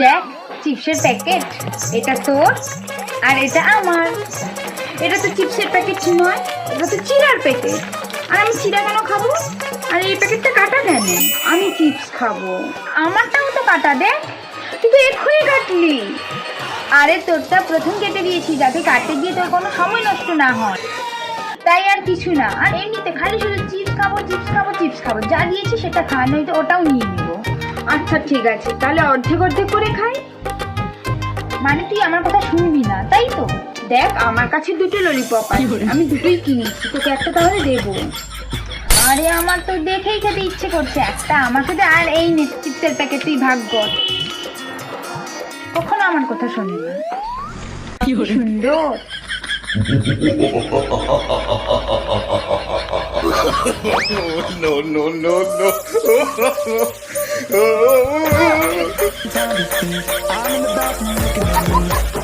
দেখ চিপসের প্যাকেট, এটা তোর আর এটা আমার। এটা তো চিপসের প্যাকেট নয়, এটা তো চিড়ার প্যাকেট। আর আমি চিড়া কেন খাবো? আর এই প্যাকেটটা কাটা কেন? আমি চিপস খাবো। আমারটাও তো কাটা, দেখ তুই তো এক্ষুনি কাটলি। আরে তোরটা প্রথম কেটে দিয়েছি যাতে কাটতে গিয়ে তোর কোনো সময় নষ্ট না হয়, তাই আর কিছু না। আর এমনিতে খালি শুধু চিপস খাবো চিপস খাবো চিপস খাবো, যা দিয়েছি সেটা খা, নয়তো ওটাও নিয়ে নিবো। আচ্ছা ঠিক আছে, তাহলে অর্ধেক অর্ধেক করে খাই। মানে তুই আমার কথা শুনবি না তাই তো? দেখ আমার কাছে দুটো ললিপপ আছে, আমি দুটোই কিনেছি, তোকে একটা তাহলে দেবো। আরে আমার তো দেখেই খেতে ইচ্ছে করছে, একটা আমাকে দে, আর এই নে চিপসের প্যাকেট, তুই ভাগ কর। কখনো আমার কথা শোনে না। সুন্দর। No, no, no, no. I'm in the bathroom looking at me.